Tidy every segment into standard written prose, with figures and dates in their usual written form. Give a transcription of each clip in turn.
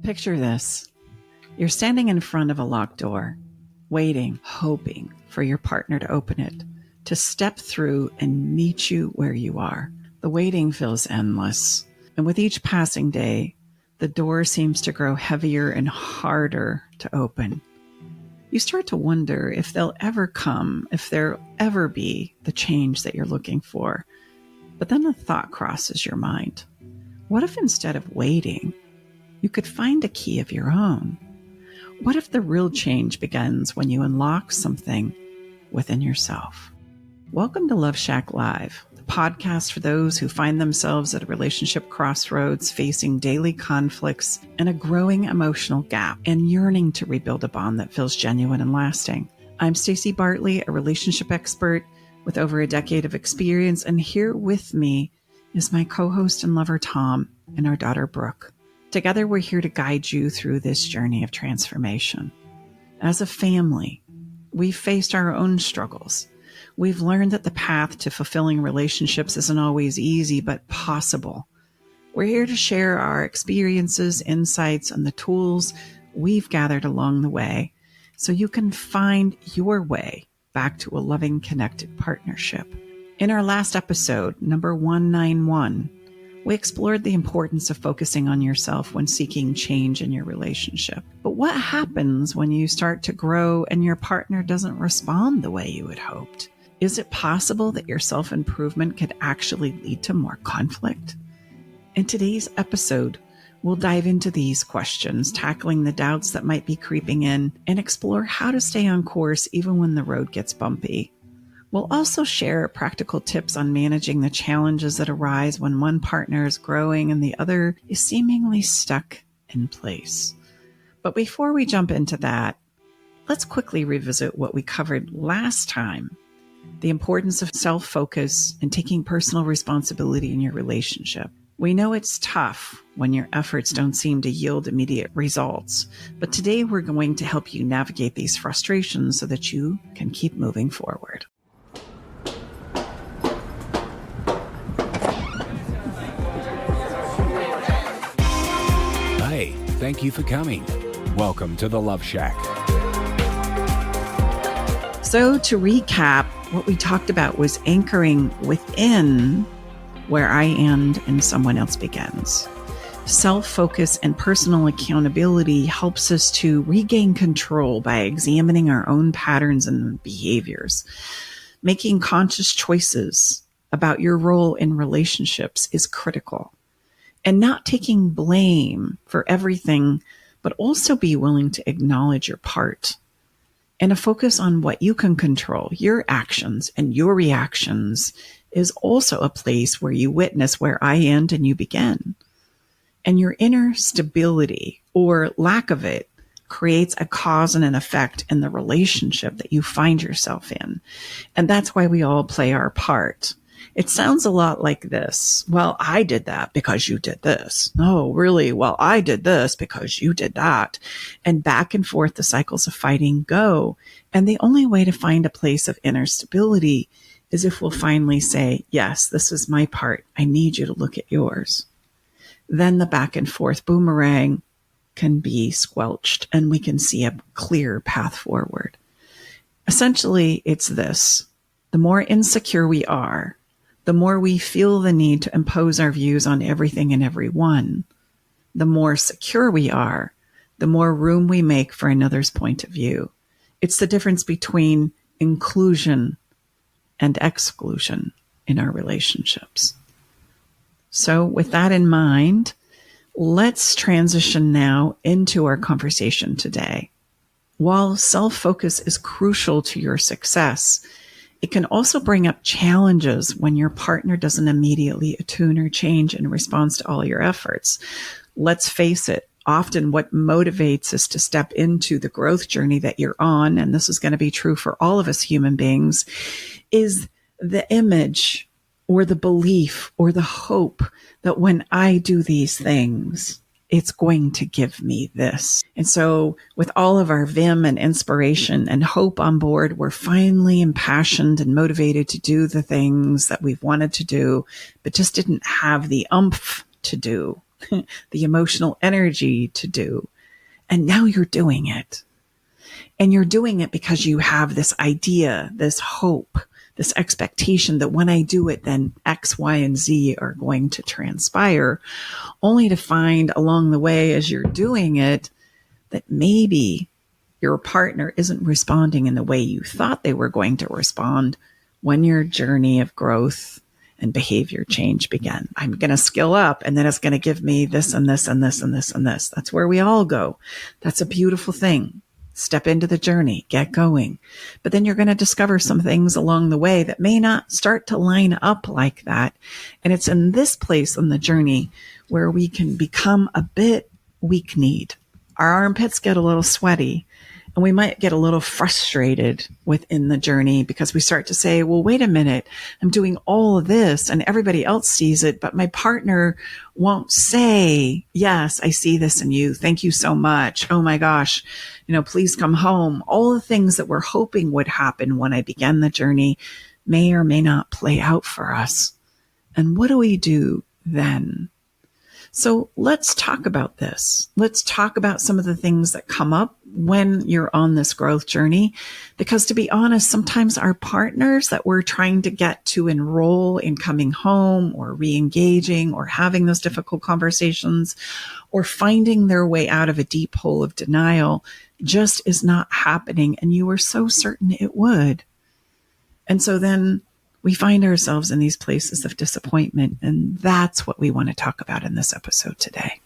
Picture this. You're standing in front of a locked door, waiting, hoping for your partner to open it, to step through and meet you where you are. The waiting feels endless, and with each passing day, the door seems to grow heavier and harder to open. You start to wonder if they'll ever come, if there'll ever be the change that you're looking for. But then a thought crosses your mind. What if instead of waiting, you could find a key of your own? What if the real change begins when you unlock something within yourself? Welcome to Love Shack Live, the podcast for those who find themselves at a relationship crossroads, facing daily conflicts and a growing emotional gap, and yearning to rebuild a bond that feels genuine and lasting. I'm Staci Bartley, a relationship expert with over a decade of experience, and here with me is my co-host and lover, Tom, and our daughter, Brooke. Together, we're here to guide you through this journey of transformation. As a family, we've faced our own struggles. We've learned that the path to fulfilling relationships isn't always easy, but possible. We're here to share our experiences, insights, and the tools we've gathered along the way so you can find your way back to a loving, connected partnership. In our last episode, number 191, we explored the importance of focusing on yourself when seeking change in your relationship. But what happens when you start to grow and your partner doesn't respond the way you had hoped? Is it possible that your self-improvement could actually lead to more conflict? In today's episode, we'll dive into these questions, tackling the doubts that might be creeping in, and explore how to stay on course even when the road gets bumpy. We'll also share practical tips on managing the challenges that arise when one partner is growing and the other is seemingly stuck in place. But before we jump into that, let's quickly revisit what we covered last time: the importance of self-focus and taking personal responsibility in your relationship. We know it's tough when your efforts don't seem to yield immediate results, but today we're going to help you navigate these frustrations so that you can keep moving forward. Hey, thank you for coming. Welcome to the Love Shack. So to recap, what we talked about was anchoring within where I end and someone else begins. Self-focus and personal accountability helps us to regain control by examining our own patterns and behaviors. Making conscious choices about your role in relationships is critical. And not taking blame for everything, but also be willing to acknowledge your part. And a focus on what you can control, your actions and your reactions, is also a place where you witness where I end and you begin. And your inner stability, or lack of it, creates a cause and an effect in the relationship that you find yourself in. And that's why we all play our part. It sounds a lot like this. Well, I did that because you did this. No, really, well, I did this because you did that. And back and forth the cycles of fighting go. And the only way to find a place of inner stability is if we'll finally say, yes, this is my part. I need you to look at yours. Then the back and forth boomerang can be squelched and we can see a clear path forward. Essentially, it's this: the more insecure we are, the more we feel the need to impose our views on everything and everyone. The more secure we are, the more room we make for another's point of view. It's the difference between inclusion and exclusion in our relationships. So with that in mind, let's transition now into our conversation today. While self-focus is crucial to your success, it can also bring up challenges when your partner doesn't immediately attune or change in response to all your efforts. Let's face it, often what motivates us to step into the growth journey that you're on, and this is going to be true for all of us human beings, is the image or the belief or the hope that when I do these things, it's going to give me this. And so with all of our vim and inspiration and hope on board, we're finally impassioned and motivated to do the things that we've wanted to do, but just didn't have the oomph to do. the emotional energy to do. And now you're doing it. And you're doing it because you have this idea, this hope, this expectation that when I do it, then X, Y, and Z are going to transpire, only to find along the way as you're doing it that maybe your partner isn't responding in the way you thought they were going to respond when your journey of growth and behavior change began. I'm going to skill up, and then it's going to give me this and this and this and this and this. That's where we all go. That's a beautiful thing. Step into the journey, get going. But then you're going to discover some things along the way that may not start to line up like that. And it's in this place on the journey where we can become a bit weak-kneed. Our armpits get a little sweaty, and we might get a little frustrated within the journey because we start to say, well, wait a minute, I'm doing all of this and everybody else sees it, but my partner won't say, yes, I see this in you. Thank you so much. Oh my gosh, please come home. All the things that we're hoping would happen when I began the journey may or may not play out for us. And what do we do then? So let's talk about this. Let's talk about some of the things that come up when you're on this growth journey. Because to be honest, sometimes our partners that we're trying to get to enroll in coming home or re-engaging or having those difficult conversations or finding their way out of a deep hole of denial just is not happening. And you were so certain it would. And so then we find ourselves in these places of disappointment, and that's what we want to talk about in this episode today.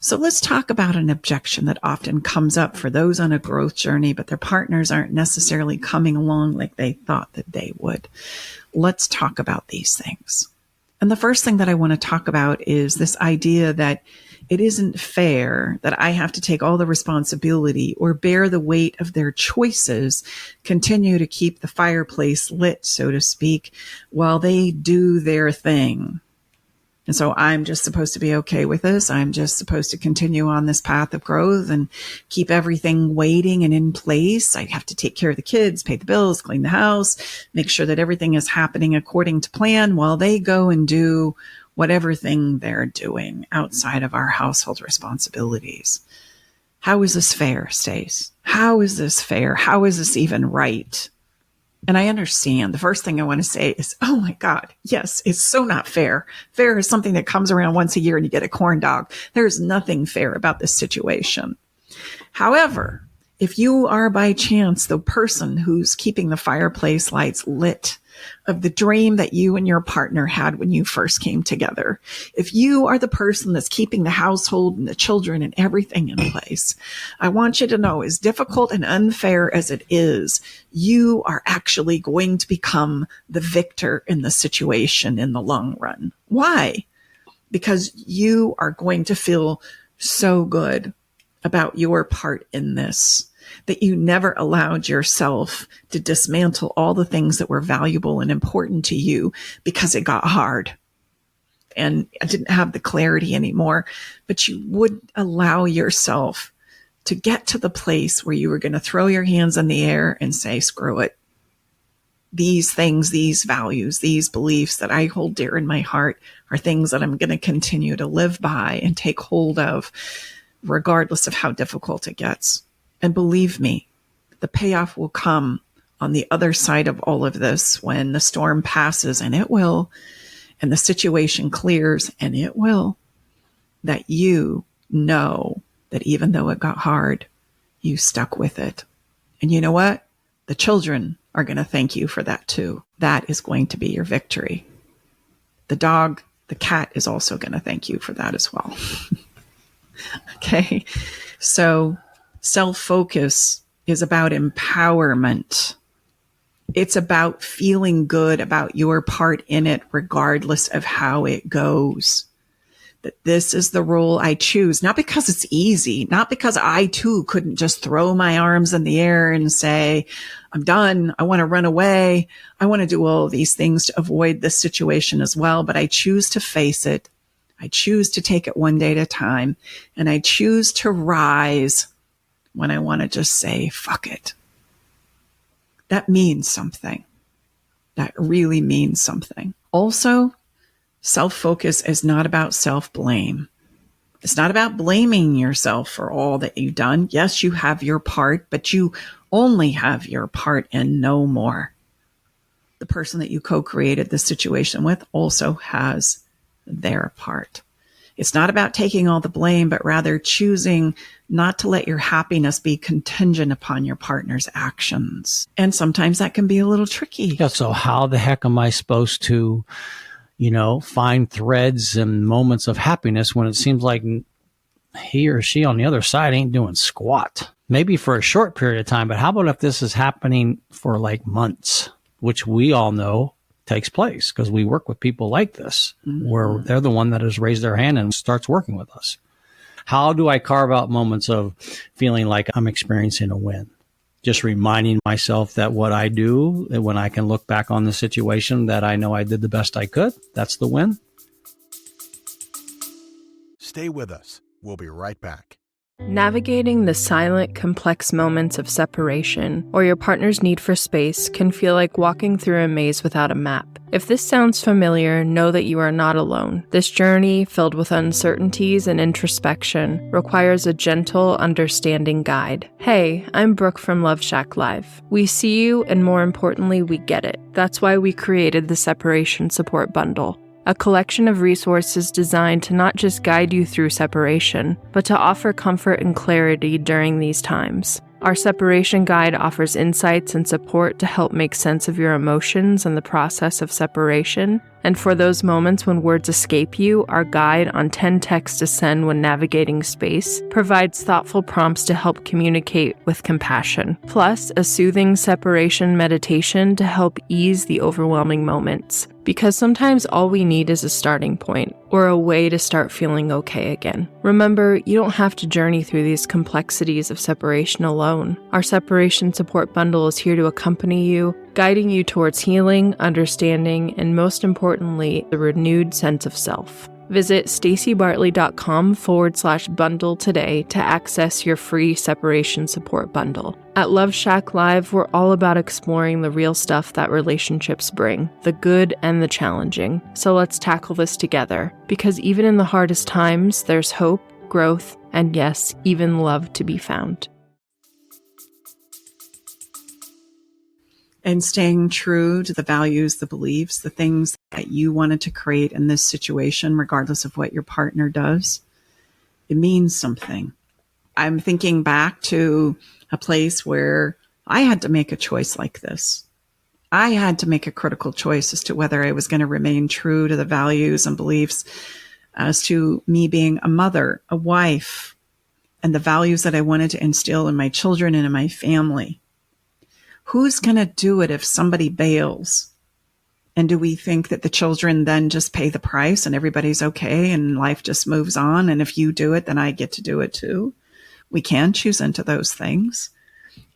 So let's talk about an objection that often comes up for those on a growth journey, but their partners aren't necessarily coming along like they thought that they would. Let's talk about these things. And the first thing that I want to talk about is this idea that it isn't fair that I have to take all the responsibility or bear the weight of their choices, continue to keep the fireplace lit, so to speak, while they do their thing. And so I'm just supposed to be okay with this. I'm just supposed to continue on this path of growth and keep everything waiting and in place. I have to take care of the kids, pay the bills, clean the house, make sure that everything is happening according to plan while they go and do whatever thing they're doing outside of our household responsibilities. How is this fair, Stace? How is this fair? How is this even right? And I understand. The first thing I want to say is, oh my God, yes, it's so not fair. Fair is something that comes around once a year and you get a corn dog. There's nothing fair about this situation. However, if you are by chance the person who's keeping the fireplace lights lit of the dream that you and your partner had when you first came together, if you are the person that's keeping the household and the children and everything in place, I want you to know, as difficult and unfair as it is, you are actually going to become the victor in the situation in the long run. Why? Because you are going to feel so good about your part in this, that you never allowed yourself to dismantle all the things that were valuable and important to you because it got hard and I didn't have the clarity anymore. But you would allow yourself to get to the place where you were going to throw your hands in the air and say, screw it. These things, these values, these beliefs that I hold dear in my heart are things that I'm going to continue to live by and take hold of, regardless of how difficult it gets. And believe me, the payoff will come on the other side of all of this when the storm passes, and it will, and the situation clears, and it will, that you know that even though it got hard, you stuck with it. And you know what? The children are going to thank you for that too. That is going to be your victory. The dog, the cat is also going to thank you for that as well. Okay. So self-focus is about empowerment. It's about feeling good about your part in it, regardless of how it goes. That this is the role I choose, not because it's easy, not because I too couldn't just throw my arms in the air and say, I'm done. I want to run away. I want to do all of these things to avoid this situation as well. But I choose to face it. I choose to take it one day at a time. And I choose to rise when I want to just say, fuck it. That means something. That really means something. Also, Self-focus is not about self-blame. It's not about blaming yourself for all that you've done. Yes, you have your part, but you only have your part and no more. The person that you co-created the situation with also has their part. It's not about taking all the blame, but rather choosing not to let your happiness be contingent upon your partner's actions. And sometimes that can be a little tricky. Yeah, so how the heck am I supposed to, find threads and moments of happiness when it seems like he or she on the other side ain't doing squat? Maybe for a short period of time, but how about if this is happening for like months, which we all know takes place because we work with people like this, where they're the one that has raised their hand and starts working with us. How do I carve out moments of feeling like I'm experiencing a win? Just reminding myself that what I do, when I can look back on the situation, that I know I did the best I could. That's the win. Stay with us. We'll be right back. Navigating the silent, complex moments of separation or your partner's need for space can feel like walking through a maze without a map. If this sounds familiar, know that you are not alone. This journey, filled with uncertainties and introspection, requires a gentle, understanding guide. Hey, I'm Brooke from Love Shack Live. We see you, and more importantly, we get it. That's why we created the Separation Support Bundle, a collection of resources designed to not just guide you through separation, but to offer comfort and clarity during these times. Our separation guide offers insights and support to help make sense of your emotions and the process of separation. And for those moments when words escape you, our guide on 10 texts to send when navigating space provides thoughtful prompts to help communicate with compassion, plus a soothing separation meditation to help ease the overwhelming moments. Because sometimes all we need is a starting point or a way to start feeling okay again. Remember, you don't have to journey through these complexities of separation alone. Our separation support bundle is here to accompany you, guiding you towards healing, understanding, and most importantly, the renewed sense of self. Visit stacibartley.com/bundle today to access your free separation support bundle. At Love Shack Live, we're all about exploring the real stuff that relationships bring, the good and the challenging. So let's tackle this together, because even in the hardest times, there's hope, growth, and yes, even love to be found. And staying true to the values, the beliefs, the things that you wanted to create in this situation, regardless of what your partner does, it means something. I'm thinking back to a place where I had to make a choice like this. I had to make a critical choice as to whether I was going to remain true to the values and beliefs as to me being a mother, a wife, and the values that I wanted to instill in my children and in my family. Who's going to do it if somebody bails? And do we think that the children then just pay the price and everybody's okay and life just moves on? And if you do it, then I get to do it too. We can choose into those things.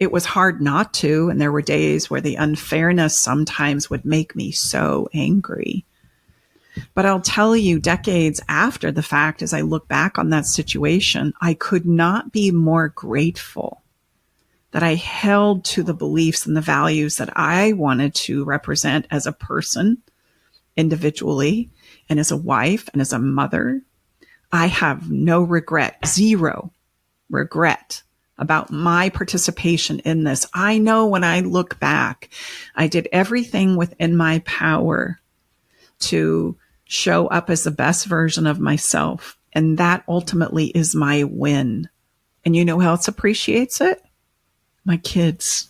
It was hard not to. And there were days where the unfairness sometimes would make me so angry. But I'll tell you, decades after the fact, as I look back on that situation, I could not be more grateful that I held to the beliefs and the values that I wanted to represent as a person, individually, and as a wife, and as a mother. I have no regret, zero regret about my participation in this. I know when I look back, I did everything within my power to show up as the best version of myself. And that ultimately is my win. And you know who else appreciates it? My kids.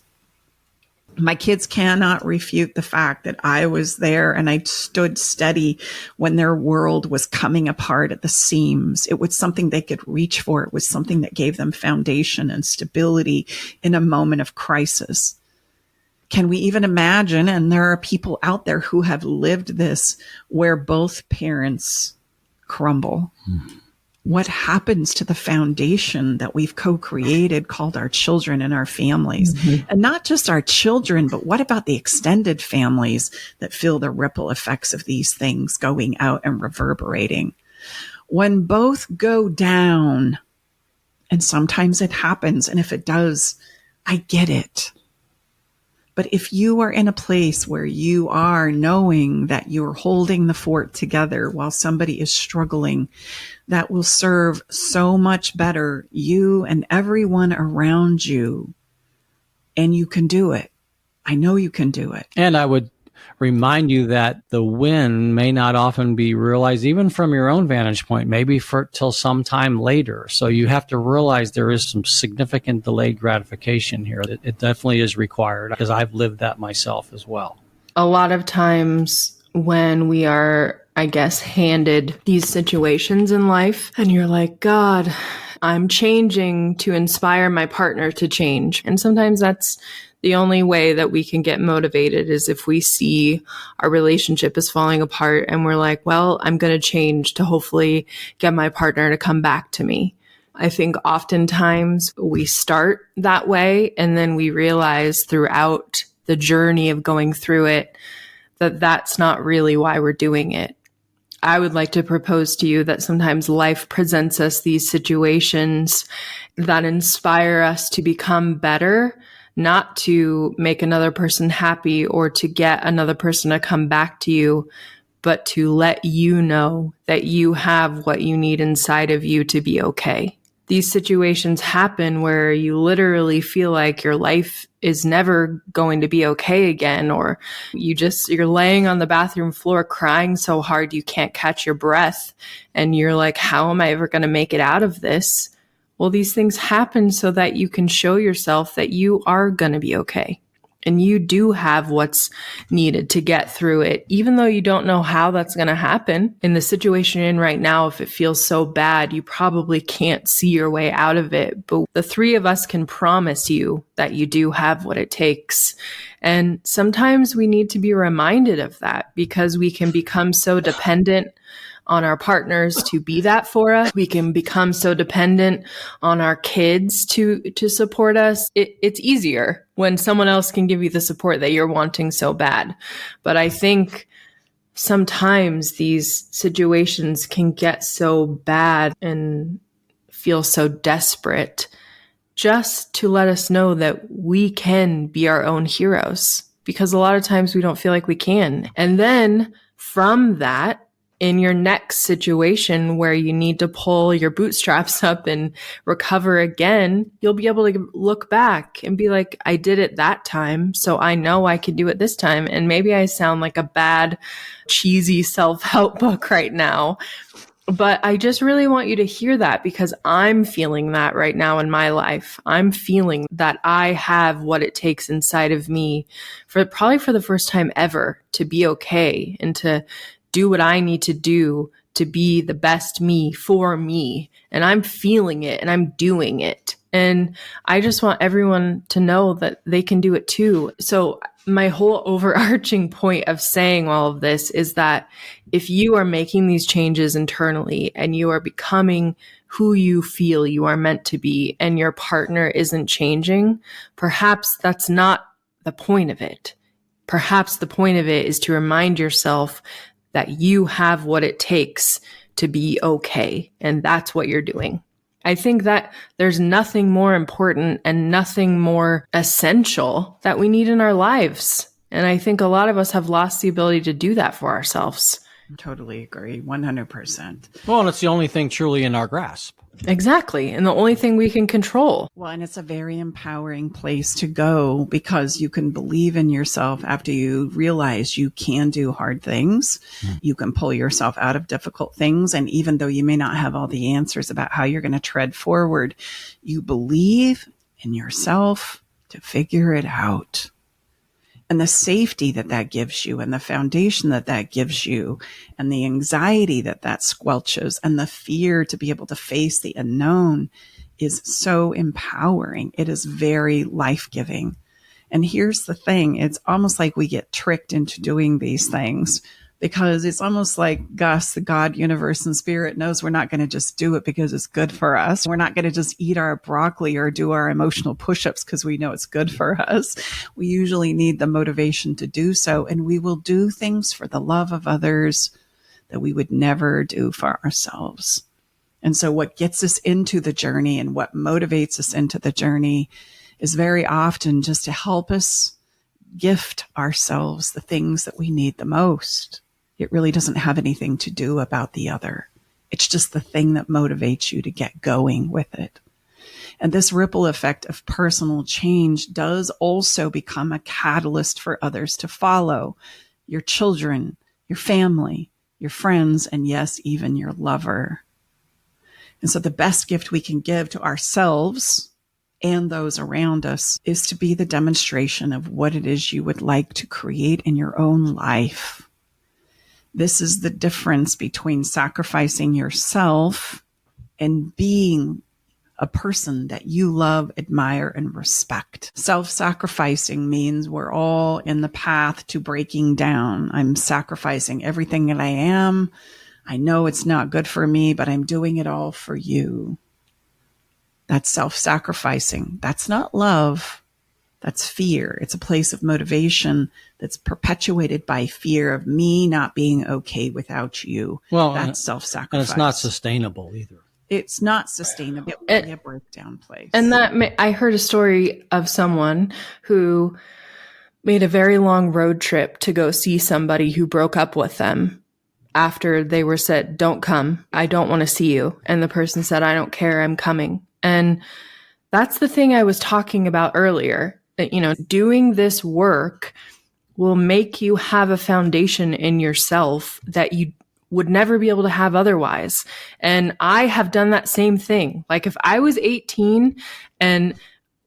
My kids cannot refute the fact that I was there and I stood steady when their world was coming apart at the seams. It was something they could reach for. It was something that gave them foundation and stability in a moment of crisis. Can we even imagine? And there are people out there who have lived this where both parents crumble. What happens to the foundation that we've co-created called our children and our families? And not just our children, but what about the extended families that feel the ripple effects of these things going out and reverberating? When both go down, and sometimes it happens, and if it does, I get it. But if you are in a place where you are knowing that you're holding the fort together while somebody is struggling, that will serve so much better you and everyone around you. And you can do it. I know you can do it. And I would remind you that the win may not often be realized, even from your own vantage point, maybe till some time later. So you have to realize there is some significant delayed gratification here. It definitely is required, because I've lived that myself as well. A lot of times when we are, I guess, handed these situations in life, and you're like, God, I'm changing to inspire my partner to change. And sometimes that's the only way that we can get motivated, is if we see our relationship is falling apart and we're like, well, I'm going to change to hopefully get my partner to come back to me. I think oftentimes we start that way, and then we realize throughout the journey of going through it that that's not really why we're doing it. I would like to propose to you that sometimes life presents us these situations that inspire us to become better, not to make another person happy or to get another person to come back to you, but to let you know that you have what you need inside of you to be okay. These situations happen where you literally feel like your life is never going to be okay again, or you're laying on the bathroom floor crying so hard you can't catch your breath, and you're like, how am I ever going to make it out of this? Well, these things happen so that you can show yourself that you are going to be okay. And you do have what's needed to get through it, even though you don't know how that's going to happen. In the situation you're in right now, if it feels so bad, you probably can't see your way out of it. But the three of us can promise you that you do have what it takes. And sometimes we need to be reminded of that, because we can become so dependent on our partners to be that for us. We can become so dependent on our kids to support us. It's easier when someone else can give you the support that you're wanting so bad. But I think sometimes these situations can get so bad and feel so desperate, just to let us know that we can be our own heroes, because a lot of times we don't feel like we can. And then from that, in your next situation where you need to pull your bootstraps up and recover again, you'll be able to look back and be like, I did it that time, so I know I can do it this time. And maybe I sound like a bad, cheesy self-help book right now, but I just really want you to hear that, because I'm feeling that right now in my life. I'm feeling that I have what it takes inside of me probably for the first time ever to be okay and to do what I need to do to be the best me for me. And I'm feeling it and I'm doing it. And I just want everyone to know that they can do it too. So my whole overarching point of saying all of this is that if you are making these changes internally and you are becoming who you feel you are meant to be, and your partner isn't changing, perhaps that's not the point of it. Perhaps the point of it is to remind yourself that you have what it takes to be okay. And that's what you're doing. I think that there's nothing more important and nothing more essential that we need in our lives. And I think a lot of us have lost the ability to do that for ourselves. Totally agree. 100%. Well, and it's the only thing truly in our grasp. Exactly. And the only thing we can control. Well, and it's a very empowering place to go, because you can believe in yourself after you realize you can do hard things. You can pull yourself out of difficult things. And even though you may not have all the answers about how you're going to tread forward, you believe in yourself to figure it out. And the safety that that gives you, and the foundation that that gives you, and the anxiety that that squelches, and the fear to be able to face the unknown is so empowering. It is very life-giving. And here's the thing. It's almost like we get tricked into doing these things, because it's almost like Gus, the God, universe, and spirit knows we're not going to just do it because it's good for us. We're not going to just eat our broccoli or do our emotional push-ups because we know it's good for us. We usually need the motivation to do so. And we will do things for the love of others that we would never do for ourselves. And so what gets us into the journey and what motivates us into the journey is very often just to help us gift ourselves the things that we need the most. It really doesn't have anything to do about the other. It's just the thing that motivates you to get going with it. And this ripple effect of personal change does also become a catalyst for others to follow. Your children, your family, your friends, and yes, even your lover. And so the best gift we can give to ourselves and those around us is to be the demonstration of what it is you would like to create in your own life. This is the difference between sacrificing yourself and being a person that you love, admire, and respect. Self-sacrificing means we're all in the path to breaking down. I'm sacrificing everything that I am. I know it's not good for me, but I'm doing it all for you. That's self-sacrificing. That's not love. That's fear. It's a place of motivation that's perpetuated by fear of me not being okay without you. Well, that's self-sacrifice. And it's not sustainable either. It's not sustainable. It's really a breakdown place. And I heard a story of someone who made a very long road trip to go see somebody who broke up with them after they were said, don't come. I don't want to see you. And the person said, I don't care. I'm coming. And that's the thing I was talking about earlier. That, doing this work will make you have a foundation in yourself that you would never be able to have otherwise. And I have done that same thing. Like if I was 18 and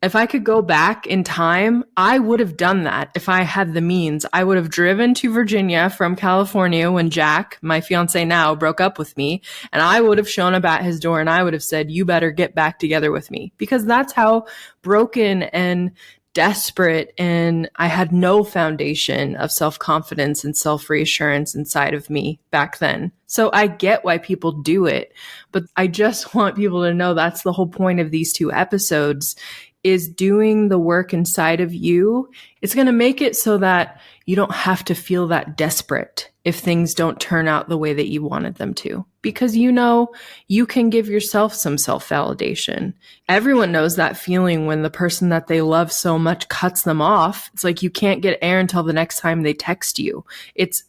if I could go back in time, I would have done that. If I had the means, I would have driven to Virginia from California when Jack, my fiance now, broke up with me. And I would have shown up at his door and I would have said, you better get back together with me, because that's how broken and desperate and I had no foundation of self-confidence and self-reassurance inside of me back then. So I get why people do it, but I just want people to know that's the whole point of these 2 episodes, is doing the work inside of you. It's going to make it so that you don't have to feel that desperate if things don't turn out the way that you wanted them to, because you can give yourself some self-validation. Everyone knows that feeling when the person that they love so much cuts them off. It's like you can't get air until the next time they text you. It's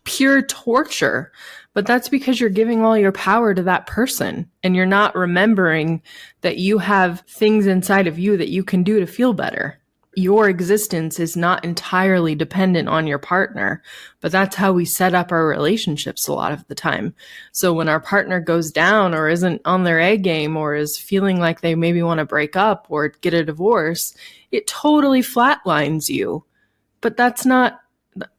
pure torture, but that's because you're giving all your power to that person and you're not remembering that you have things inside of you that you can do to feel better. Your existence is not entirely dependent on your partner, but that's how we set up our relationships a lot of the time. So when our partner goes down or isn't on their A game or is feeling like they maybe want to break up or get a divorce, it totally flatlines you. But that's not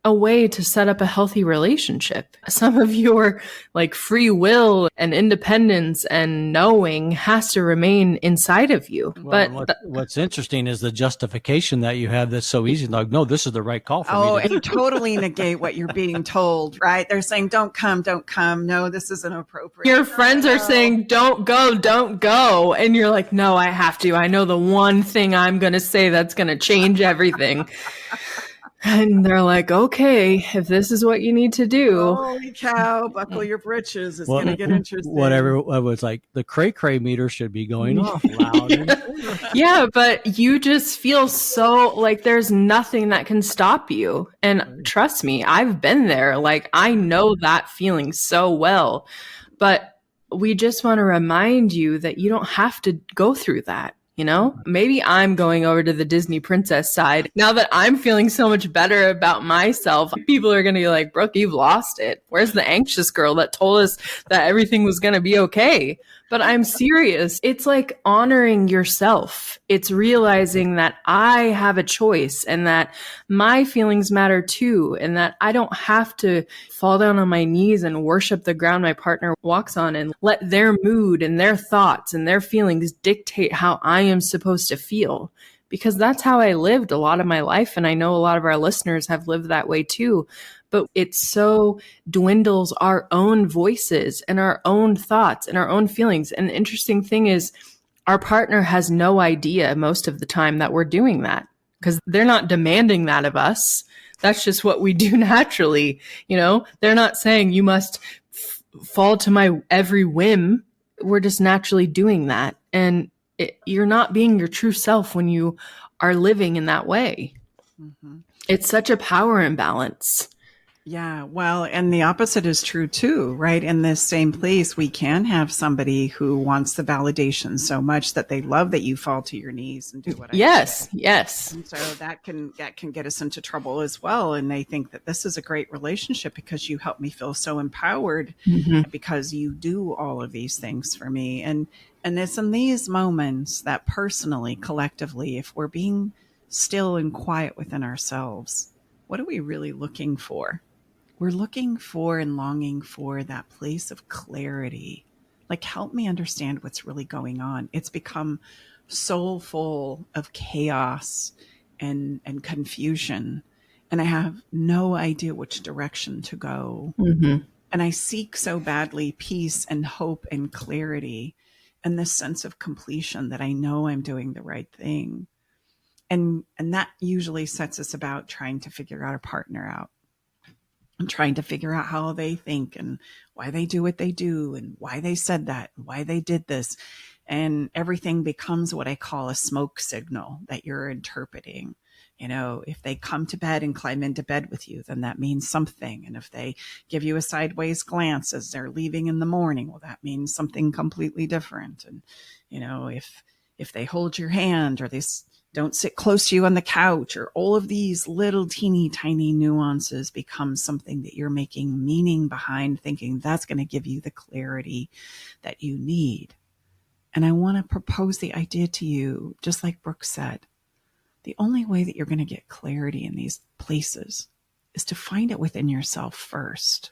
a way to set up a healthy relationship. Some of your free will and independence and knowing has to remain inside of you. Well, but what's interesting is the justification that you have that's so easy. Like, no, this is the right call for me. Oh, and you totally negate what you're being told, right? They're saying, don't come. No, this isn't appropriate. Your friends are saying, don't go. And you're like, no, I have to. I know the one thing I'm going to say that's going to change everything. And they're like, okay, if this is what you need to do. Holy cow, buckle your britches. It's going to get interesting. Whatever. It's like the cray-cray meter should be going off loud. Yeah, but you just feel so like there's nothing that can stop you. And trust me, I've been there. I know that feeling so well. But we just want to remind you that you don't have to go through that. Maybe I'm going over to the Disney princess side. Now that I'm feeling so much better about myself, people are going to be like, Brooke, you've lost it. Where's the anxious girl that told us that everything was going to be okay? But I'm serious. It's like honoring yourself. It's realizing that I have a choice and that my feelings matter too. And that I don't have to fall down on my knees and worship the ground my partner walks on and let their mood and their thoughts and their feelings dictate how I am supposed to feel. Because that's how I lived a lot of my life. And I know a lot of our listeners have lived that way too. But it so dwindles our own voices and our own thoughts and our own feelings. And the interesting thing is our partner has no idea most of the time that we're doing that because they're not demanding that of us. That's just what we do naturally. They're not saying you must fall to my every whim. We're just naturally doing that. And you're not being your true self when you are living in that way. Mm-hmm. It's such a power imbalance. Yeah, well, and the opposite is true too, right? In this same place, we can have somebody who wants the validation so much that they love that you fall to your knees and do what I say. Yes. And so that can get us into trouble as well. And they think that this is a great relationship because you help me feel so empowered because you do all of these things for me. And it's in these moments that personally, collectively, if we're being still and quiet within ourselves, what are we really looking for? We're looking for and longing for that place of clarity. Like, help me understand what's really going on. It's become so full of chaos and confusion, and I have no idea which direction to go. Mm-hmm. And I seek so badly peace and hope and clarity and this sense of completion that I know I'm doing the right thing. And that usually sets us about trying to figure out a partner out. I'm trying to figure out how they think and why they do what they do and why they said that and why they did this. And everything becomes what I call a smoke signal that you're interpreting. You know, if they come to bed and climb into bed with you, then that means something. And if they give you a sideways glance as they're leaving in the morning, well, that means something completely different. And, you know, if they hold your hand or they don't sit close to you on the couch, or all of these little teeny tiny nuances become something that you're making meaning behind, thinking that's going to give you the clarity that you need. And I want to propose the idea to you, just like Brooke said, the only way that you're going to get clarity in these places is to find it within yourself first.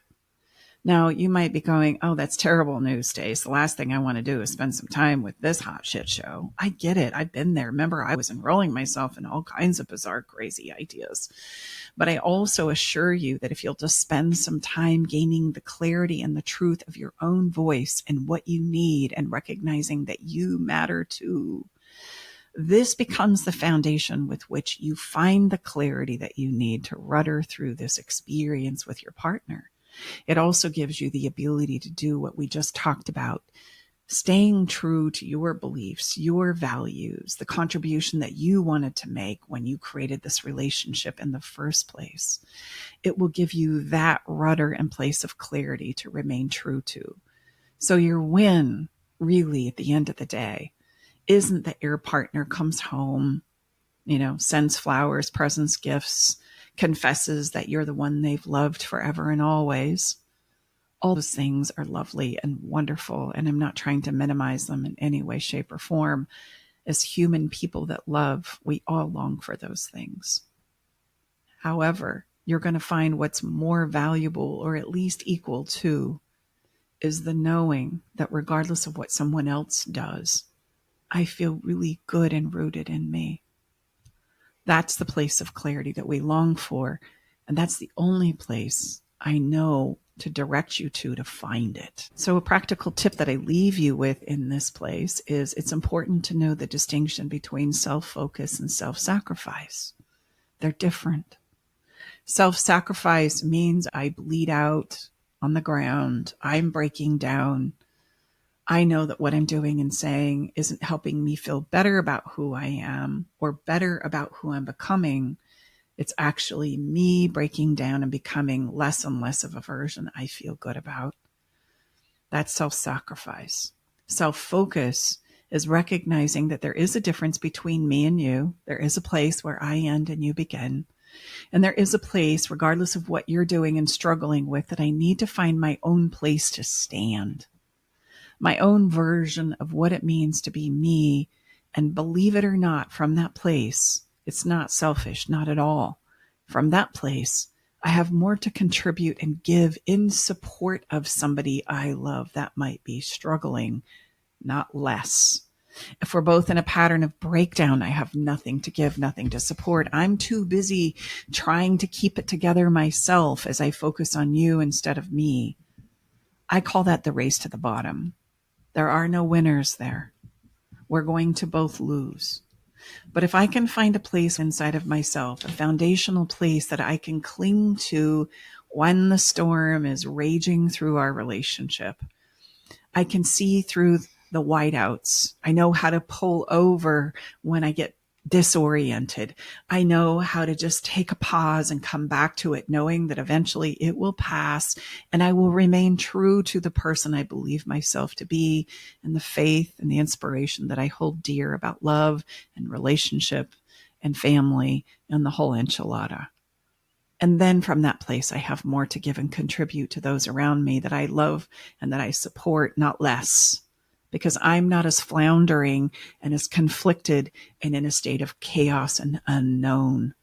Now, you might be going, oh, that's terrible news, Stace. The last thing I want to do is spend some time with this hot shit show. I get it. I've been there. Remember, I was enrolling myself in all kinds of bizarre, crazy ideas. But I also assure you that if you'll just spend some time gaining the clarity and the truth of your own voice and what you need and recognizing that you matter too, this becomes the foundation with which you find the clarity that you need to rudder through this experience with your partner. It also gives you the ability to do what we just talked about, staying true to your beliefs, your values, the contribution that you wanted to make when you created this relationship in the first place. It will give you that rudder and place of clarity to remain true to. So your win, really, at the end of the day, isn't that your partner comes home, you know, sends flowers, presents, gifts, confesses that you're the one they've loved forever and always. All those things are lovely and wonderful, and I'm not trying to minimize them in any way, shape, or form. As human people that love, we all long for those things. However, you're going to find what's more valuable, or at least equal to, is the knowing that regardless of what someone else does, I feel really good and rooted in me. That's the place of clarity that we long for. And that's the only place I know to direct you to find it. So a practical tip that I leave you with in this place is it's important to know the distinction between self-focus and self-sacrifice. They're different. Self-sacrifice means I bleed out on the ground. I'm breaking down. I know that what I'm doing and saying isn't helping me feel better about who I am or better about who I'm becoming. It's actually me breaking down and becoming less and less of a version I feel good about. That's self-sacrifice. Self-focus is recognizing that there is a difference between me and you. There is a place where I end and you begin. And there is a place, regardless of what you're doing and struggling with, that I need to find my own place to stand. My own version of what it means to be me. And believe it or not, from that place, it's not selfish, not at all. From that place, I have more to contribute and give in support of somebody I love that might be struggling, not less. If we're both in a pattern of breakdown, I have nothing to give, nothing to support. I'm too busy trying to keep it together myself as I focus on you instead of me. I call that the race to the bottom. There are no winners there. We're going to both lose. But if I can find a place inside of myself, a foundational place that I can cling to when the storm is raging through our relationship, I can see through the whiteouts. I know how to pull over when I get disoriented. I know how to just take a pause and come back to it, knowing that eventually it will pass and I will remain true to the person I believe myself to be, and the faith and the inspiration that I hold dear about love and relationship and family and the whole enchilada. And then from that place, I have more to give and contribute to those around me that I love and that I support, not less, because I'm not as floundering and as conflicted and in a state of chaos and unknown.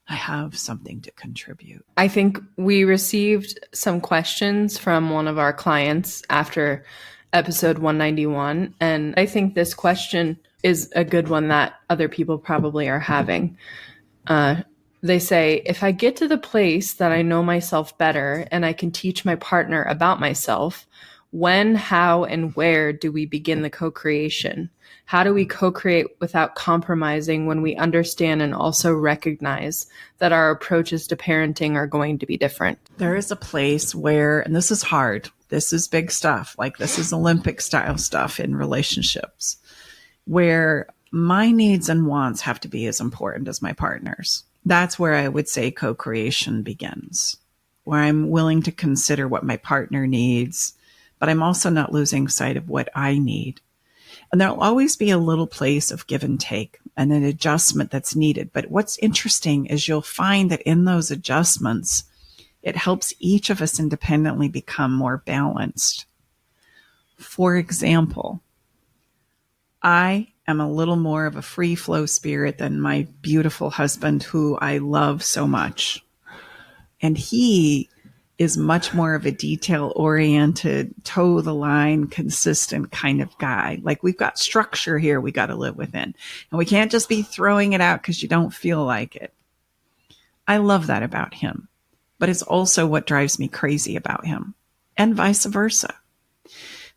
I have something to contribute. I think we received some questions from one of our clients after episode 191. And I think this question is a good one that other people probably are having. They say, if I get to the place that I know myself better and I can teach my partner about myself, when, how, and where do we begin the co-creation? How do we co-create without compromising when we understand and also recognize that our approaches to parenting are going to be different? There is a place where, and this is hard, this is big stuff, like this is Olympic style stuff in relationships, where my needs and wants have to be as important as my partner's. That's where I would say co-creation begins, where I'm willing to consider what my partner needs, but I'm also not losing sight of what I need. And there'll always be a little place of give and take and an adjustment that's needed. But what's interesting is you'll find that in those adjustments, it helps each of us independently become more balanced. For example, I am a little more of a free flow spirit than my beautiful husband, who I love so much. And he is much more of a detail oriented, toe the line, consistent kind of guy. Like, we've got structure here we got to live within. And we can't just be throwing it out because you don't feel like it. I love that about him, but it's also what drives me crazy about him, and vice versa.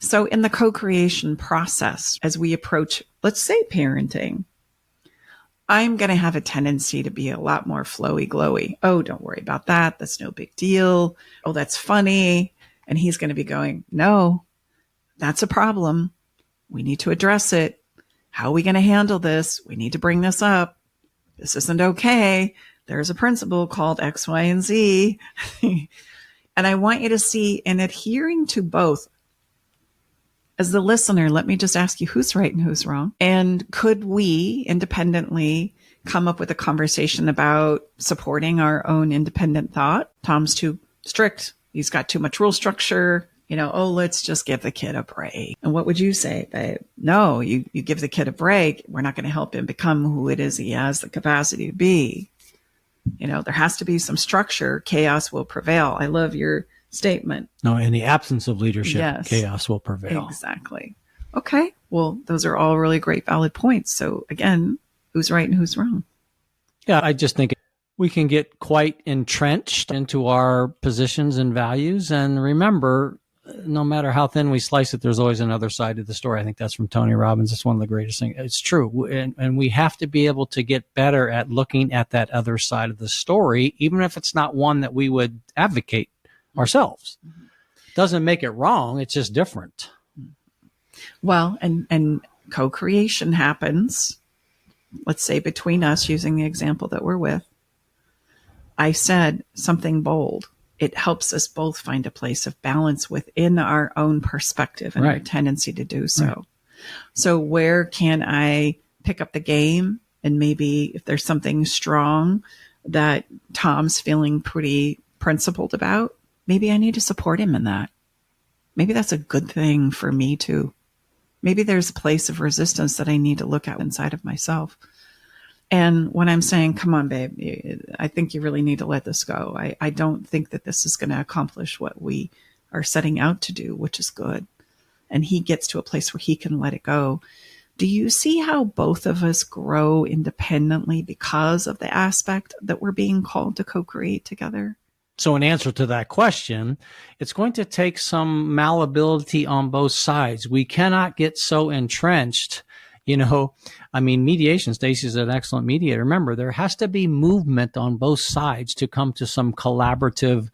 So in the co-creation process, as we approach, let's say, parenting, I'm going to have a tendency to be a lot more flowy, glowy. Oh, don't worry about that. That's no big deal. Oh, that's funny. And he's going to be going, no, that's a problem. We need to address it. How are we going to handle this? We need to bring this up. This isn't okay. There's a principle called X, Y, and Z. And I want you to see, in adhering to both, as the listener, let me just ask you, who's right and who's wrong? And could we independently come up with a conversation about supporting our own independent thought? Tom's too strict. He's got too much rule structure. Oh, let's just give the kid a break. And what would you say, babe? No, you give the kid a break. We're not going to help him become who it is he has the capacity to be. There has to be some structure. Chaos will prevail. I love your statement. No, in the absence of leadership, yes, chaos will prevail. Exactly. Okay. Well, those are all really great, valid points. So again, who's right and who's wrong? Yeah, I just think we can get quite entrenched into our positions and values. And remember, no matter how thin we slice it, there's always another side of the story. I think that's from Tony Robbins. It's one of the greatest things. It's true. And we have to be able to get better at looking at that other side of the story, even if it's not one that we would advocate ourselves. Doesn't make it wrong. It's just different. Well, and co-creation happens, let's say, between us, using the example that we're with. I said something bold. It helps us both find a place of balance within our own perspective and our tendency to do so. Right. So where can I pick up the game? And maybe if there's something strong that Tom's feeling pretty principled about, maybe I need to support him in that. Maybe that's a good thing for me too. Maybe there's a place of resistance that I need to look at inside of myself. And when I'm saying, come on, babe, I think you really need to let this go. I don't think that this is going to accomplish what we are setting out to do, which is good. And he gets to a place where he can let it go. Do you see how both of us grow independently because of the aspect that we're being called to co-create together? So in answer to that question, it's going to take some malleability on both sides. We cannot get so entrenched. Mediation, Staci is an excellent mediator. Remember, there has to be movement on both sides to come to some collaborative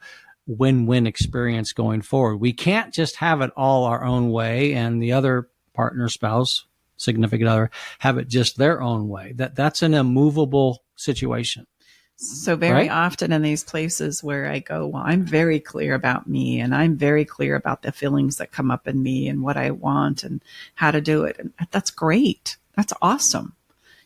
win-win experience going forward. We can't just have it all our own way and the other partner, spouse, significant other have it just their own way. That's an immovable situation. So very Right? often in these places where I go, well, I'm very clear about me and I'm very clear about the feelings that come up in me and what I want and how to do it. And that's great. That's awesome.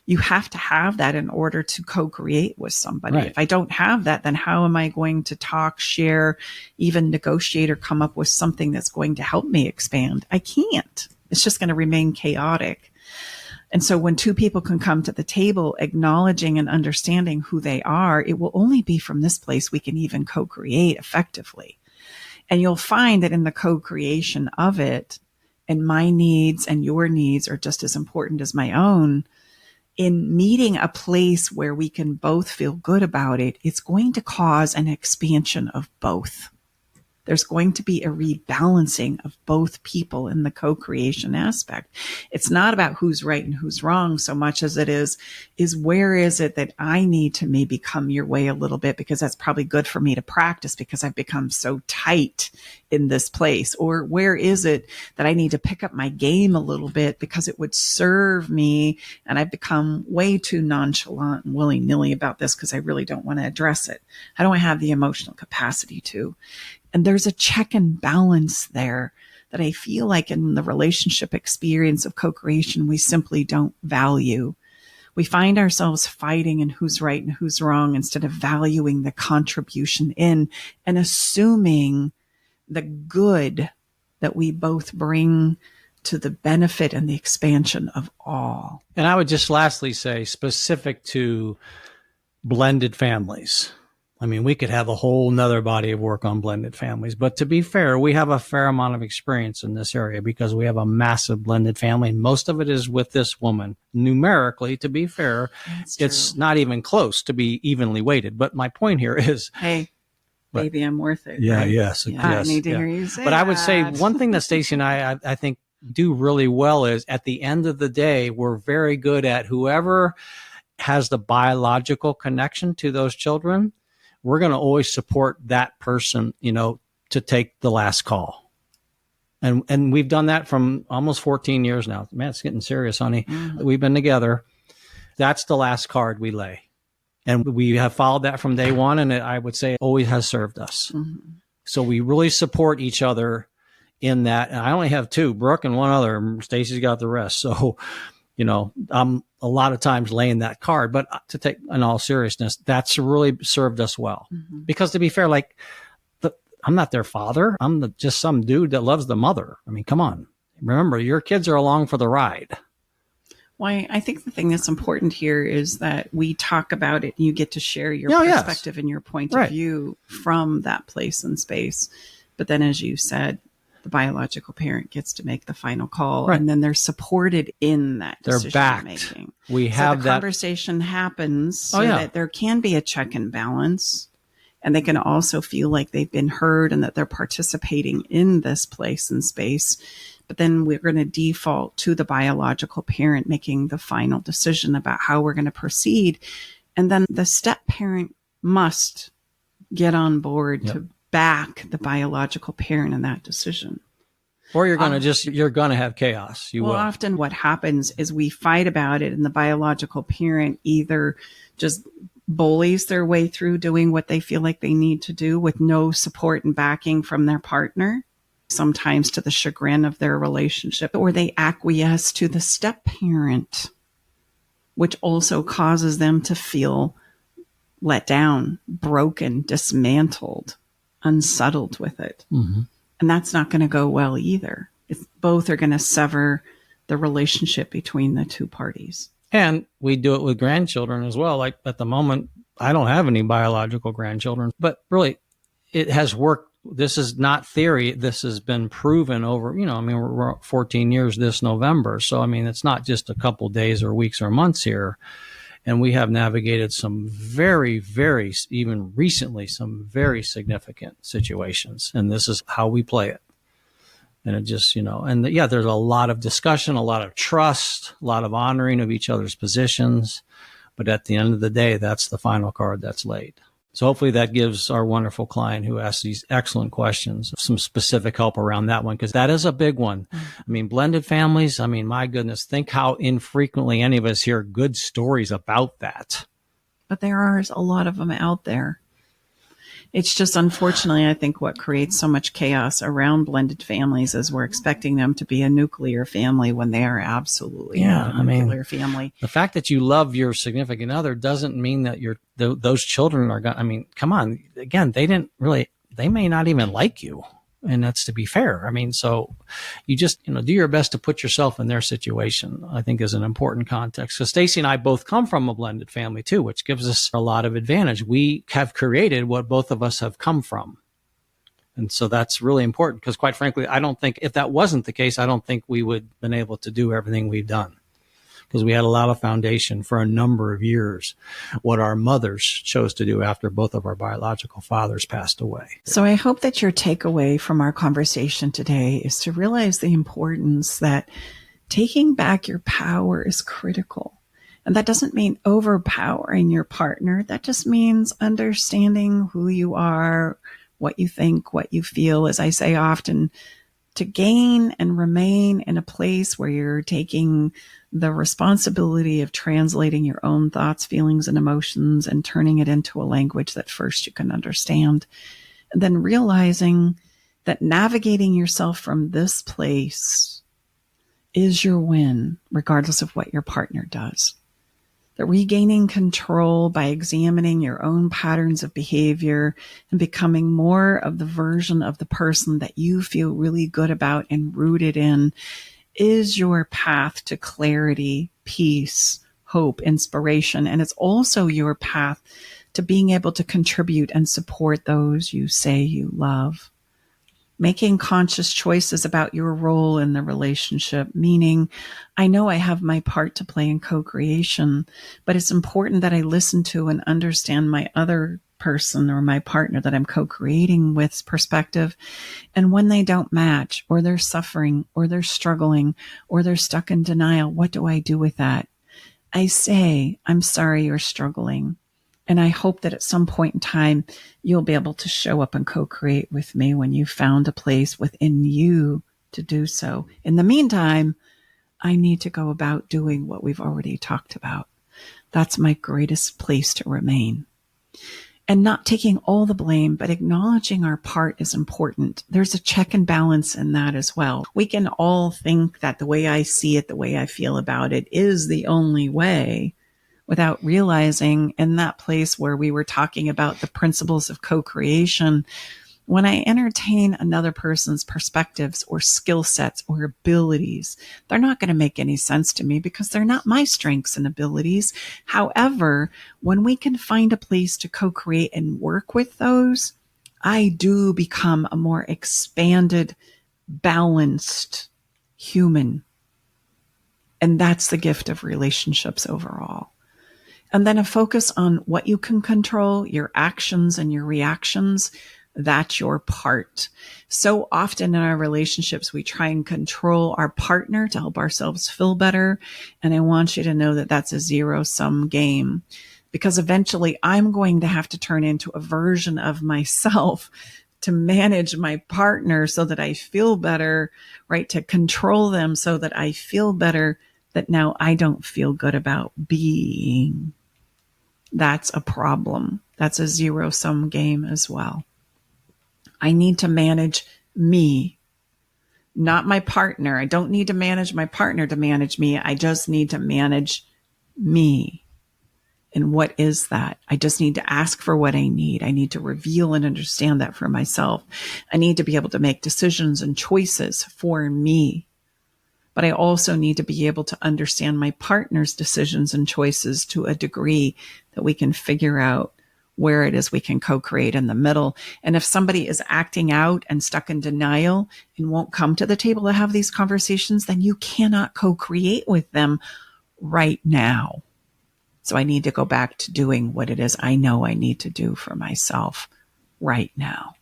You have to have that in order to co-create with somebody. Right. If I don't have that, then how am I going to talk, share, even negotiate or come up with something that's going to help me expand? I can't. It's just going to remain chaotic. And so when two people can come to the table acknowledging and understanding who they are, it will only be from this place we can even co-create effectively. And you'll find that in the co-creation of it, and my needs and your needs are just as important as my own, in meeting a place where we can both feel good about it, it's going to cause an expansion of both. There's going to be a rebalancing of both people in the co-creation aspect. It's not about who's right and who's wrong so much as it is where is it that I need to maybe come your way a little bit because that's probably good for me to practice because I've become so tight in this place? Or where is it that I need to pick up my game a little bit because it would serve me and I've become way too nonchalant and willy-nilly about this because I really don't want to address it. I don't have the emotional capacity to. And there's a check and balance there that I feel like in the relationship experience of co-creation, we simply don't value. We find ourselves fighting in who's right and who's wrong instead of valuing the contribution in and assuming the good that we both bring to the benefit and the expansion of all. And I would just lastly say specific to blended families. I mean, we could have a whole nother body of work on blended families, but to be fair, we have a fair amount of experience in this area because we have a massive blended family. And most of it is with this woman. Numerically, to be fair, it's not even close to be evenly weighted. But my point here is, hey, baby, I'm worth it. Yeah, right? yes. I need to hear you say But that. I would say one thing that Staci and I think do really well is at the end of the day, we're very good at whoever has the biological connection to those children. We're going to always support that person, to take the last call. And we've done that from almost 14 years now. Man, it's getting serious, honey. Mm-hmm. We've been together. That's the last card we lay. And we have followed that from day one. And I would say it always has served us. Mm-hmm. So we really support each other in that. And I only have two, Brooke and one other. Staci's got the rest. So, I'm a lot of times laying that card, but to take in all seriousness, that's really served us well. Mm-hmm. Because to be fair, I'm not their father. I'm just some dude that loves the mother. I mean, come on. Remember, your kids are along for the ride. Well, I think the thing that's important here is that we talk about it and you get to share your perspective and your point of view from that place and space. But then, as you said, the biological parent gets to make the final call, and then they're supported in that decision making. We have the conversation happens so that there can be a check and balance, and they can also feel like they've been heard and that they're participating in this place and space. But then we're going to default to the biological parent making the final decision about how we're going to proceed, and then the step parent must get on board to back the biological parent in that decision. Or you're going to have chaos. You will. Often what happens is we fight about it and the biological parent either just bullies their way through doing what they feel like they need to do with no support and backing from their partner, sometimes to the chagrin of their relationship, or they acquiesce to the step parent, which also causes them to feel let down, broken, dismantled, unsettled with it. Mm-hmm. And that's not going to go well either. Both are going to sever the relationship between the two parties. And we do it with grandchildren as well. Like at the moment, I don't have any biological grandchildren, but really it has worked. This is not theory. This has been proven over, we're 14 years this November. So, it's not just a couple days or weeks or months here. And we have navigated some very, very, even recently, some very significant situations. And this is how we play it. And it just, there's a lot of discussion, a lot of trust, a lot of honoring of each other's positions. But at the end of the day, that's the final card that's laid. So hopefully that gives our wonderful client who asked these excellent questions some specific help around that one, because that is a big one. I mean, blended families, I mean, my goodness, think how infrequently any of us hear good stories about that. But there are a lot of them out there. It's just, unfortunately, I think what creates so much chaos around blended families is we're expecting them to be a nuclear family when they are absolutely not a nuclear family. The fact that you love your significant other doesn't mean that those children are going to, I mean, come on. Again, they may not even like you. And that's to be fair. I mean, so you just, do your best to put yourself in their situation, I think is an important context. So Staci and I both come from a blended family too, which gives us a lot of advantage. We have created what both of us have come from. And so that's really important because quite frankly, I don't think if that wasn't the case, I don't think we would have been able to do everything we've done. Because we had a lot of foundation for a number of years, what our mothers chose to do after both of our biological fathers passed away. So I hope that your takeaway from our conversation today is to realize the importance that taking back your power is critical. And that doesn't mean overpowering your partner. That just means understanding who you are, what you think, what you feel, as I say often, to gain and remain in a place where you're taking the responsibility of translating your own thoughts, feelings, and emotions and turning it into a language that first you can understand. And then realizing that navigating yourself from this place is your win, regardless of what your partner does. That regaining control by examining your own patterns of behavior and becoming more of the version of the person that you feel really good about and rooted in is your path to clarity, peace, hope, inspiration. And it's also your path to being able to contribute and support those you say you love. Making conscious choices about your role in the relationship, meaning I know I have my part to play in co-creation, but it's important that I listen to and understand my other person or my partner that I'm co-creating with's perspective. And when they don't match, or they're suffering, or they're struggling, or they're stuck in denial, what do I do with that? I say, I'm sorry you're struggling. And I hope that at some point in time, you'll be able to show up and co-create with me when you found a place within you to do so. In the meantime, I need to go about doing what we've already talked about. That's my greatest place to remain. And not taking all the blame, but acknowledging our part is important. There's a check and balance in that as well. We can all think that the way I see it, the way I feel about it is the only way, without realizing in that place where we were talking about the principles of co-creation, when I entertain another person's perspectives or skill sets or abilities, they're not going to make any sense to me because they're not my strengths and abilities. However, when we can find a place to co-create and work with those, I do become a more expanded, balanced human. And that's the gift of relationships overall. And then a focus on what you can control, your actions and your reactions. That's your part. So often in our relationships, we try and control our partner to help ourselves feel better. And I want you to know that that's a zero-sum game, because eventually I'm going to have to turn into a version of myself to manage my partner so that I feel better, right? To control them so that I feel better, that now I don't feel good about being. That's a problem. That's a zero-sum game as well. I need to manage me, not my partner. I don't need to manage my partner to manage me. I just need to manage me. And what is that? I just need to ask for what I need. I need to reveal and understand that for myself. I need to be able to make decisions and choices for me. But I also need to be able to understand my partner's decisions and choices to a degree that we can figure out where it is we can co-create in the middle. And if somebody is acting out and stuck in denial and won't come to the table to have these conversations, then you cannot co-create with them right now. So I need to go back to doing what it is I know I need to do for myself right now.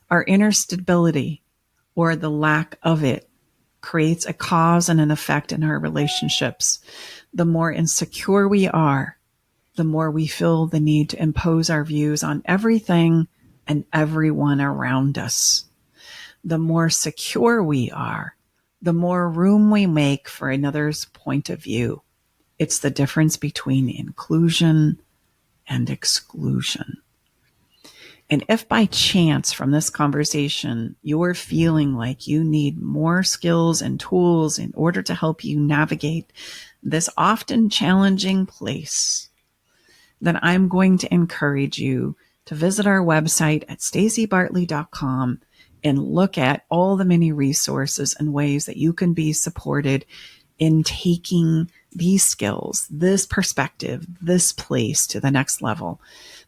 Our inner stability, or the lack of it, creates a cause and an effect in our relationships. The more insecure we are, the more we feel the need to impose our views on everything and everyone around us. The more secure we are, the more room we make for another's point of view. It's the difference between inclusion and exclusion. And if by chance from this conversation, you're feeling like you need more skills and tools in order to help you navigate this often challenging place, then I'm going to encourage you to visit our website at stacibartley.com and look at all the many resources and ways that you can be supported in taking these skills, this perspective, this place to the next level.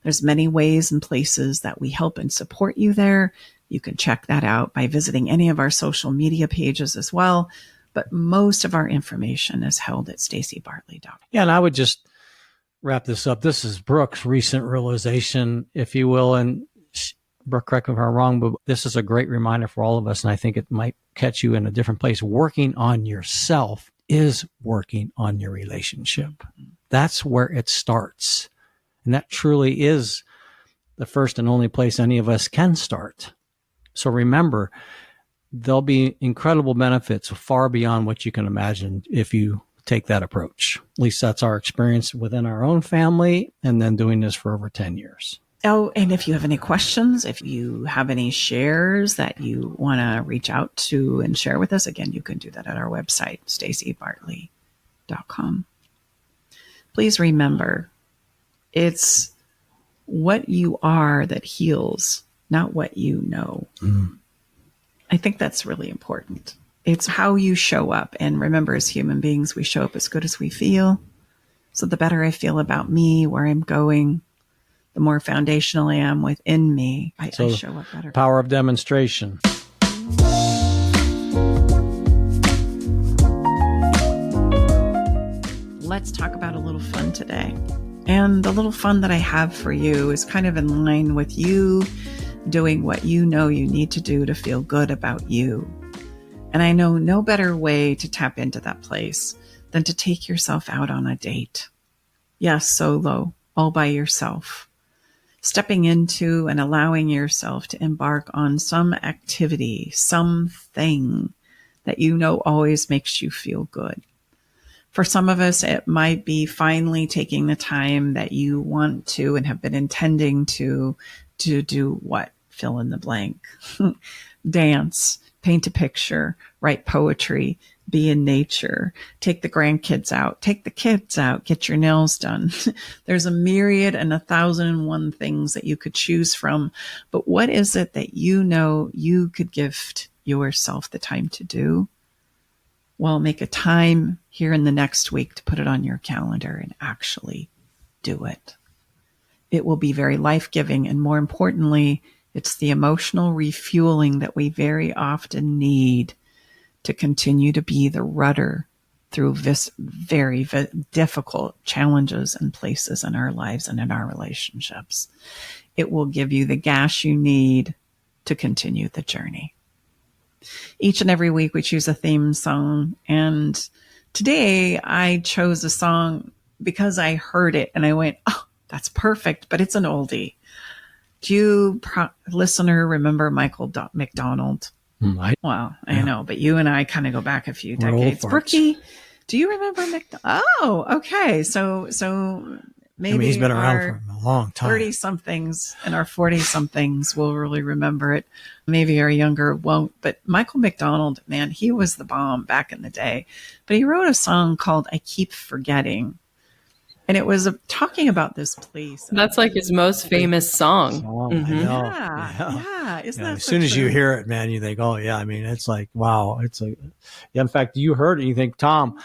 There's many ways and places that we help and support you there. You can check that out by visiting any of our social media pages as well. But most of our information is held at stacibartley.com. Yeah, and I would just wrap this up. This is Brooke's recent realization, if you will. And Brooke, correct me if I'm wrong, but this is a great reminder for all of us. And I think it might catch you in a different place. Working on yourself is working on your relationship. That's where it starts. And that truly is the first and only place any of us can start. So remember, there'll be incredible benefits far beyond what you can imagine if you take that approach. At least that's our experience within our own family, and then doing this for over 10 years. Oh, and if you have any questions, if you have any shares that you want to reach out to and share with us, again, you can do that at our website, stacibartley.com. Please remember, it's what you are that heals, not what you know. I think that's really important. It's how you show up. And remember, as human beings, we show up as good as we feel. So the better I feel about me, where I'm going, the more foundational I am within me, I show up better. Power of demonstration. Let's talk about a little fun today. And the little fun that I have for you is kind of in line with you doing what you know you need to do to feel good about you. And I know no better way to tap into that place than to take yourself out on a date. Yes, solo, all by yourself. Stepping into and allowing yourself to embark on some activity, something that you know always makes you feel good. For some of us, it might be finally taking the time that you want to and have been intending to do what? Fill in the blank. Dance, paint a picture, write poetry, be in nature, take the grandkids out, take the kids out, get your nails done. There's a myriad and 1,001 things that you could choose from. But what is it that you know you could gift yourself the time to do? Well, make a time here in the next week to put it on your calendar and actually do it. It will be very life-giving. And more importantly, it's the emotional refueling that we very often need to continue to be the rudder through this very difficult challenges and places in our lives and in our relationships. It will give you the gas you need to continue the journey. Each and every week we choose a theme song, and today I chose a song because I heard it and I went, oh, that's perfect, but it's an oldie. Do you, listener, remember Michael McDonald? Well, I know, but you and I kind of go back a few decades. Brookie, do you remember McDonald? Oh, okay. So maybe he's been around for a long time. 30-somethings and our 40-somethings will really remember it. Maybe our younger won't. But Michael McDonald, man, he was the bomb back in the day. But he wrote a song called I Keep Forgetting. And it was talking about this place. That's like his most famous song. Mm-hmm. I know. Yeah. Isn't that as soon as you hear it, man, you think, oh, yeah. I mean, it's like, wow. It's like, yeah. In fact, you heard it. You think, Tom,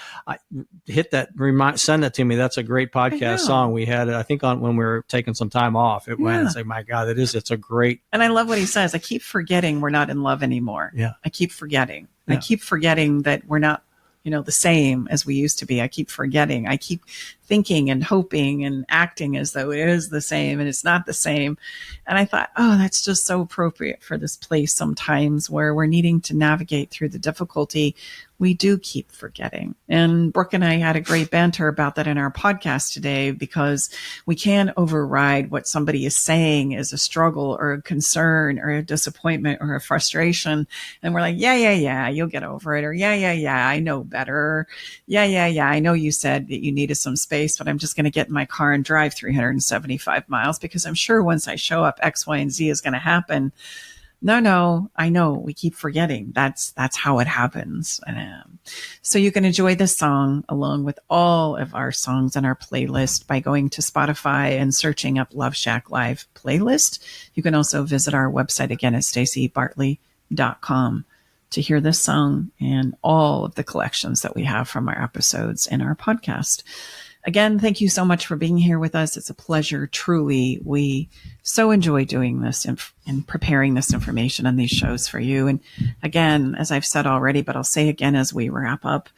hit that, send that to me. That's a great podcast song. We had it, I think, on when we were taking some time off. It went, it's like, my God, it's a great. And I love what he says. I keep forgetting we're not in love anymore. Yeah. I keep forgetting. Yeah. I keep forgetting that we're not, the same as we used to be. I keep forgetting. I keep thinking and hoping and acting as though it is the same and it's not the same. And I thought, oh, that's just so appropriate for this place sometimes where we're needing to navigate through the difficulty. We do keep forgetting. And Brooke and I had a great banter about that in our podcast today, because we can't override what somebody is saying is a struggle or a concern or a disappointment or a frustration. And we're like, yeah, you'll get over it. Or yeah, I know better. Yeah, I know you said that you needed some space, but I'm just going to get in my car and drive 375 miles because I'm sure once I show up, X, Y, and Z is going to happen. No, I know we keep forgetting. That's how it happens. So you can enjoy this song along with all of our songs in our playlist by going to Spotify and searching up Love Shack Live playlist. You can also visit our website again at stacibartley.com to hear this song and all of the collections that we have from our episodes in our podcast. Again, thank you so much for being here with us. It's a pleasure, truly. We so enjoy doing this and preparing this information on these shows for you. And again, as I've said already, but I'll say again as we wrap up,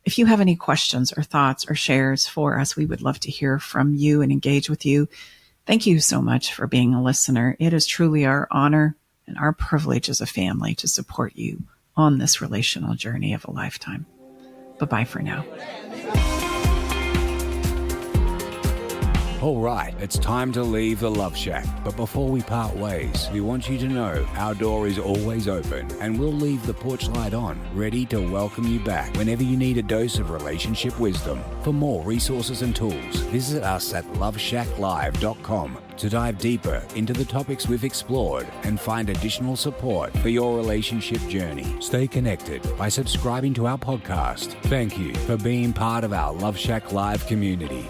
if you have any questions or thoughts or shares for us, we would love to hear from you and engage with you. Thank you so much for being a listener. It is truly our honor and our privilege as a family to support you on this relational journey of a lifetime. Bye-bye for now. All right, it's time to leave the Love Shack. But before we part ways, we want you to know our door is always open and we'll leave the porch light on, ready to welcome you back whenever you need a dose of relationship wisdom. For more resources and tools, visit us at loveshacklive.com to dive deeper into the topics we've explored and find additional support for your relationship journey. Stay connected by subscribing to our podcast. Thank you for being part of our Love Shack Live community.